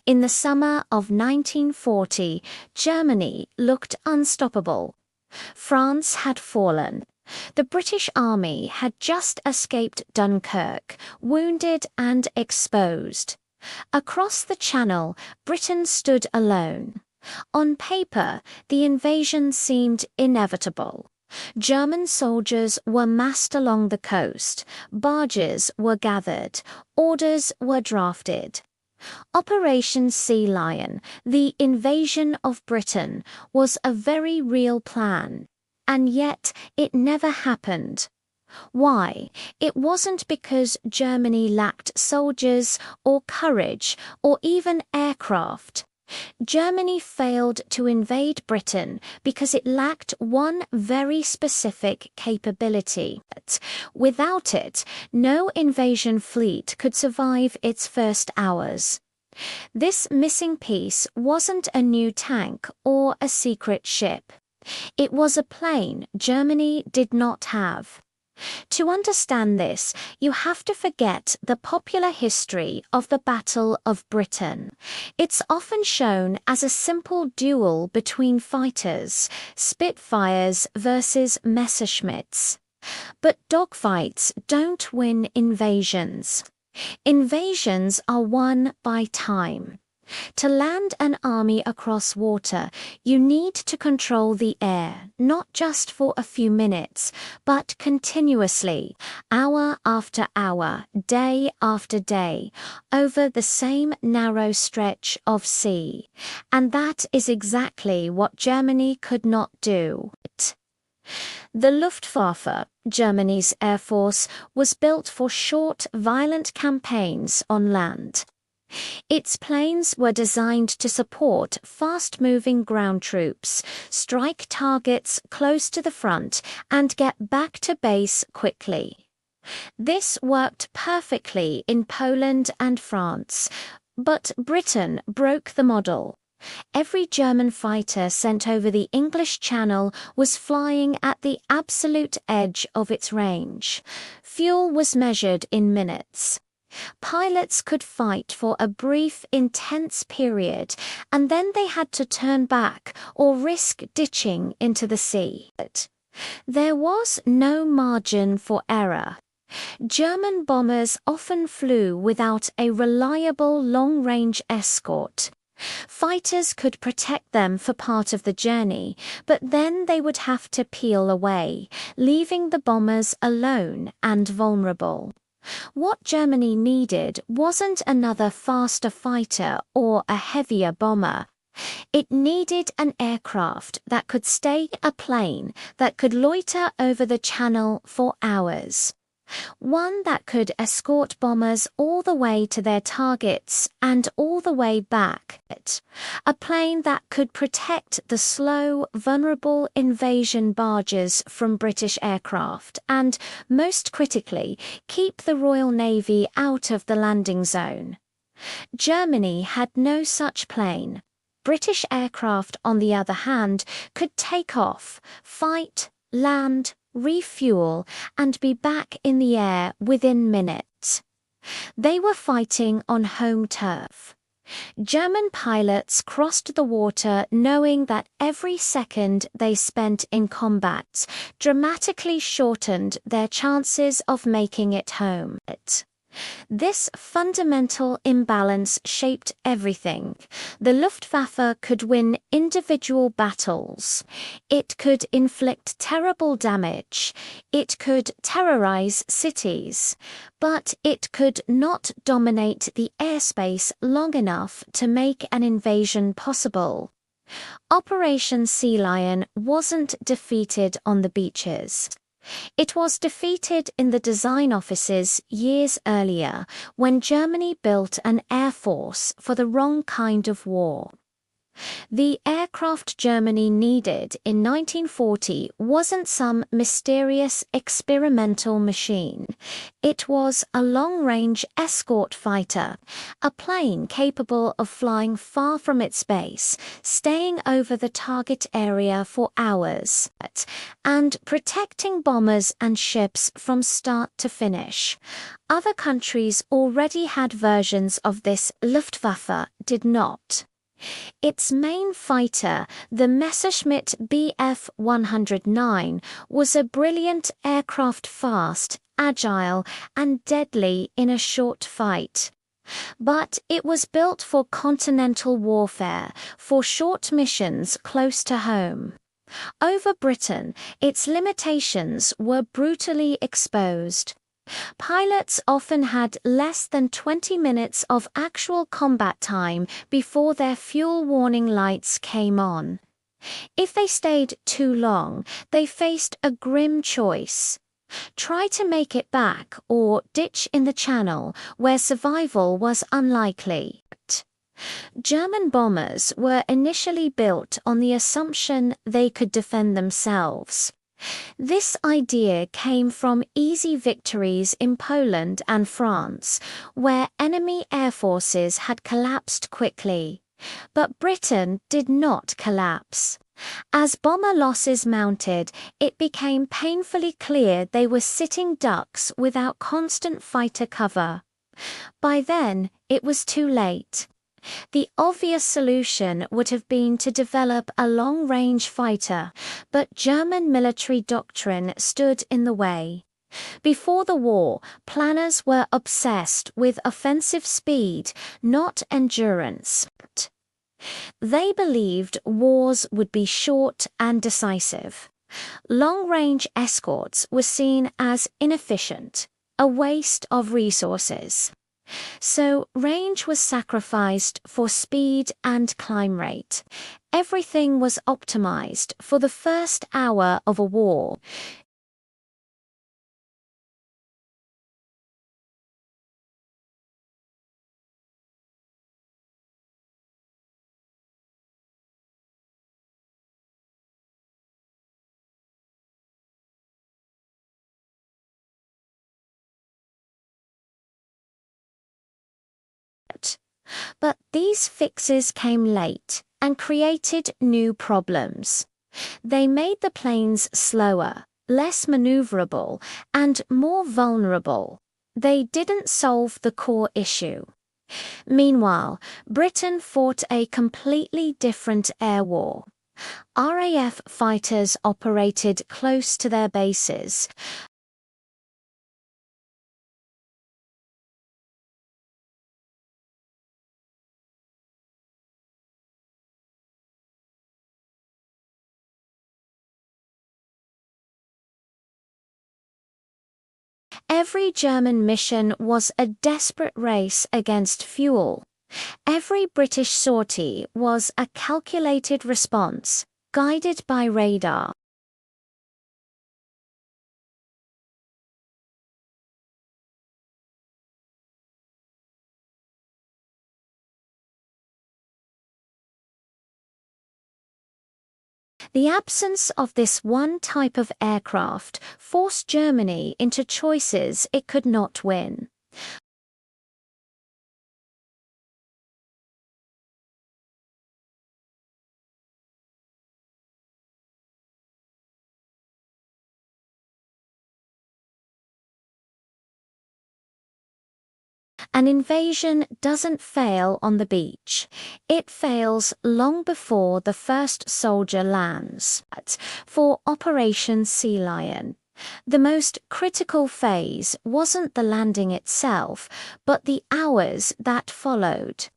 In the summer of 1940, Germany looked unstoppable. France had fallen. The British Army had just escaped Dunkirk, wounded and exposed. Across the Channel, Britain stood alone. On paper, the invasion seemed inevitable. German soldiers were massed along the coast, barges were gathered, orders were drafted. Operation Sea Lion, the invasion of Britain, was a very real plan. And yet it never happened. Why? It wasn't because Germany lacked soldiers or courage or even aircraft. Germany failed to invade Britain because it lacked one very specific capability. Without it, no invasion fleet could survive its first hours. This missing piece wasn't a new tank or a secret ship. It was a plane Germany did not have. To understand this, you have to forget the popular history of the Battle of Britain. It's often shown as a simple duel between fighters, Spitfires versus Messerschmitts. But dogfights don't win invasions. Invasions are won by time. To land an army across water, you need to control the air, not just for a few minutes, but continuously, hour after hour, day after day, over the same narrow stretch of sea. And that is exactly what Germany could not do. The Luftwaffe, Germany's air force, was built for short, violent campaigns on land. Its planes were designed to support fast-moving ground troops, strike targets close to the front, and get back to base quickly. This worked perfectly in Poland and France, but Britain broke the model. Every German fighter sent over the English Channel was flying at the absolute edge of its range. Fuel was measured in minutes. Pilots could fight for a brief, intense period, and then they had to turn back or risk ditching into the sea. There was no margin for error. German bombers often flew without a reliable long-range escort. Fighters could protect them for part of the journey, but then they would have to peel away, leaving the bombers alone and vulnerable. What Germany needed wasn't another faster fighter or a heavier bomber. It needed an aircraft that could stay a plane, that could loiter over the Channel for hours. One that could escort bombers all the way to their targets and all the way back. A plane that could protect the slow, vulnerable invasion barges from British aircraft and, most critically, keep the Royal Navy out of the landing zone. Germany had no such plane. British aircraft, on the other hand, could take off, fight, land, refuel, and be back in the air within minutes. They were fighting on home turf. German pilots crossed the water knowing that every second they spent in combat dramatically shortened their chances of making it home. This fundamental imbalance shaped everything. The Luftwaffe could win individual battles. It could inflict terrible damage. It could terrorize cities. But it could not dominate the airspace long enough to make an invasion possible. Operation Sea Lion wasn't defeated on the beaches. It was defeated in the design offices years earlier when Germany built an air force for the wrong kind of war. The aircraft Germany needed in 1940 wasn't some mysterious experimental machine. It was a long-range escort fighter, a plane capable of flying far from its base, staying over the target area for hours, and protecting bombers and ships from start to finish. Other countries already had versions of this. Luftwaffe did not. Its main fighter, the Messerschmitt Bf 109, was a brilliant aircraft, fast, agile, and deadly in a short fight. But it was built for continental warfare, for short missions close to home. Over Britain, its limitations were brutally exposed. Pilots often had less than 20 minutes of actual combat time before their fuel warning lights came on. If they stayed too long, they faced a grim choice: try to make it back or ditch in the Channel, where survival was unlikely. German bombers were initially built on the assumption they could defend themselves. This idea came from easy victories in Poland and France, where enemy air forces had collapsed quickly. But Britain did not collapse. As bomber losses mounted, it became painfully clear they were sitting ducks without constant fighter cover. By then, it was too late. The obvious solution would have been to develop a long-range fighter, but German military doctrine stood in the way. Before the war, planners were obsessed with offensive speed, not endurance. They believed wars would be short and decisive. Long-range escorts were seen as inefficient, a waste of resources. So range was sacrificed for speed and climb rate. Everything was optimized for the first hour of a war. But these fixes came late and created new problems. They made the planes slower, less maneuverable, and more vulnerable. They didn't solve the core issue. Meanwhile, Britain fought a completely different air war. RAF fighters operated close to their bases. Every German mission was a desperate race against fuel. Every British sortie was a calculated response, guided by radar. The absence of this one type of aircraft forced Germany into choices it could not win. An invasion doesn't fail on the beach. It fails long before the first soldier lands. For Operation Sea Lion, the most critical phase wasn't the landing itself, but the hours that followed.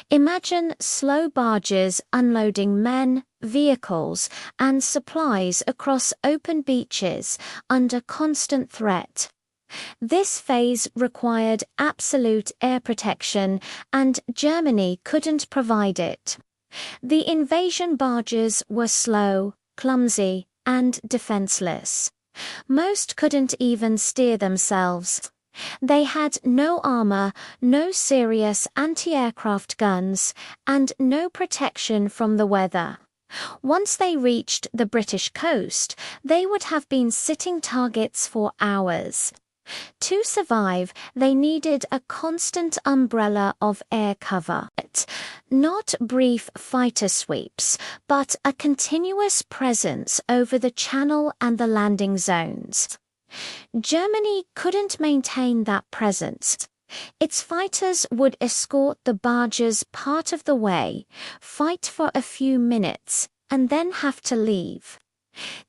Imagine slow barges unloading men, vehicles, and supplies across open beaches under constant threat. This phase required absolute air protection, and Germany couldn't provide it. The invasion barges were slow, clumsy, and defenseless. Most couldn't even steer themselves. They had no armor, no serious anti-aircraft guns, and no protection from the weather. Once they reached the British coast, they would have been sitting targets for hours. To survive, they needed a constant umbrella of air cover. Not brief fighter sweeps, but a continuous presence over the channel and the landing zones. Germany couldn't maintain that presence. Its fighters would escort the barges part of the way, fight for a few minutes, and then have to leave.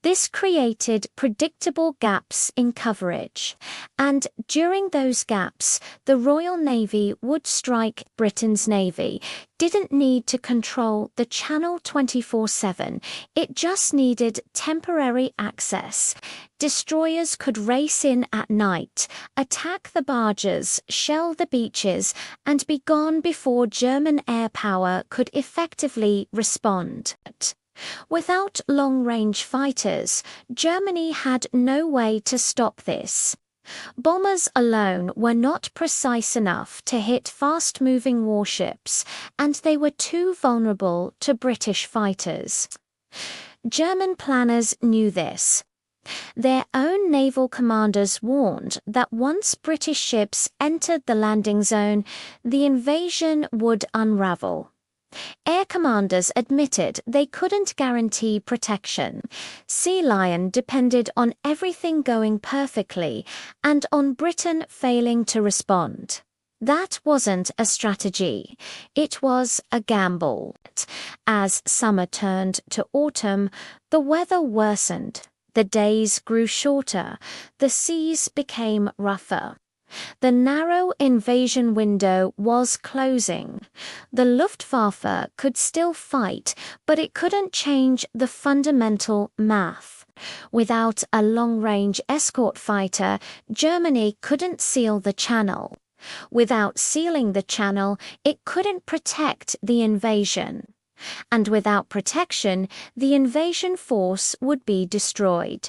This created predictable gaps in coverage, and during those gaps, the Royal Navy would strike. Britain's Navy didn't need to control the Channel 24/7, it just needed temporary access. Destroyers could race in at night, attack the barges, shell the beaches, and be gone before German air power could effectively respond. Without long-range fighters, Germany had no way to stop this. Bombers alone were not precise enough to hit fast-moving warships, and they were too vulnerable to British fighters. German planners knew this. Their own naval commanders warned that once British ships entered the landing zone, the invasion would unravel. Air commanders admitted they couldn't guarantee protection. Sea Lion depended on everything going perfectly and on Britain failing to respond. That wasn't a strategy. It was a gamble. As summer turned to autumn, the weather worsened. The days grew shorter. The seas became rougher. The narrow invasion window was closing. The Luftwaffe could still fight, but it couldn't change the fundamental math. Without a long-range escort fighter, Germany couldn't seal the channel. Without sealing the channel, it couldn't protect the invasion. And without protection, the invasion force would be destroyed.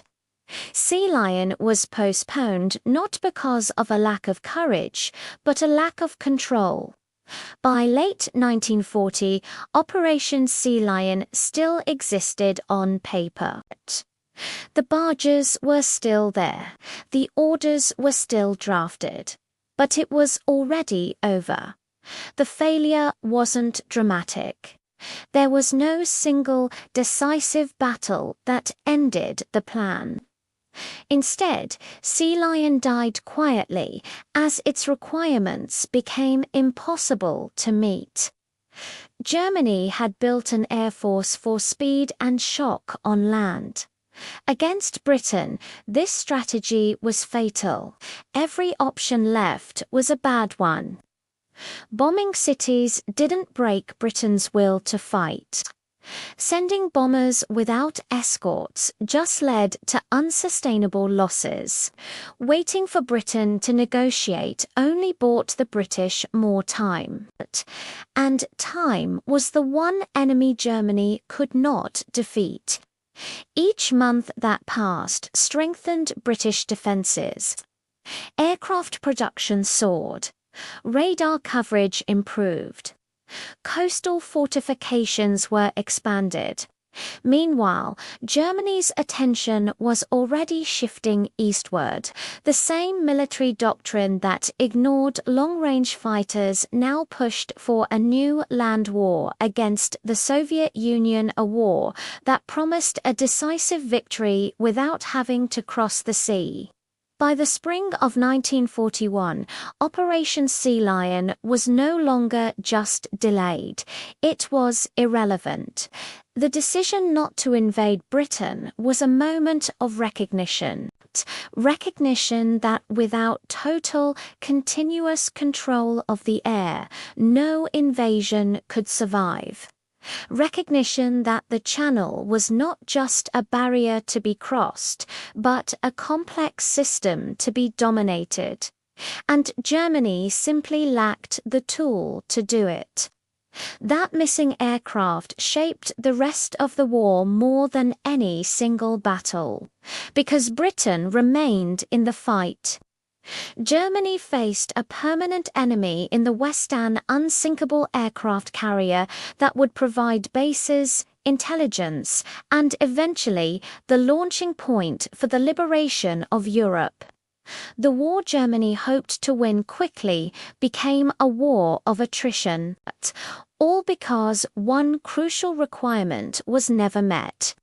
Sea Lion was postponed not because of a lack of courage, but a lack of control. By late 1940, Operation Sea Lion still existed on paper. The barges were still there, the orders were still drafted, but it was already over. The failure wasn't dramatic. There was no single, decisive battle that ended the plan. Instead, Sea Lion died quietly as its requirements became impossible to meet. Germany had built an air force for speed and shock on land. Against Britain, this strategy was fatal. Every option left was a bad one. Bombing cities didn't break Britain's will to fight. Sending bombers without escorts just led to unsustainable losses. Waiting for Britain to negotiate only bought the British more time. And time was the one enemy Germany could not defeat. Each month that passed strengthened British defences. Aircraft production soared. Radar coverage improved. Coastal fortifications were expanded. Meanwhile, Germany's attention was already shifting eastward. The same military doctrine that ignored long-range fighters now pushed for a new land war against the Soviet Union, a war that promised a decisive victory without having to cross the sea. By the spring of 1941, Operation Sea Lion was no longer just delayed, it was irrelevant. The decision not to invade Britain was a moment of recognition. Recognition that without total, continuous control of the air, no invasion could survive. Recognition that the Channel was not just a barrier to be crossed, but a complex system to be dominated. And Germany simply lacked the tool to do it. That missing aircraft shaped the rest of the war more than any single battle, because Britain remained in the fight. Germany faced a permanent enemy in the Western unsinkable aircraft carrier that would provide bases, intelligence, and eventually the launching point for the liberation of Europe. The war Germany hoped to win quickly became a war of attrition, all because one crucial requirement was never met.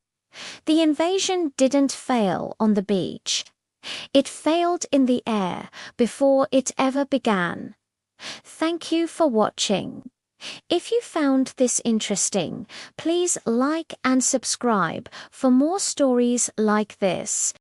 The invasion didn't fail on the beach. It failed in the air before it ever began. Thank you for watching. If you found this interesting, please like and subscribe for more stories like this.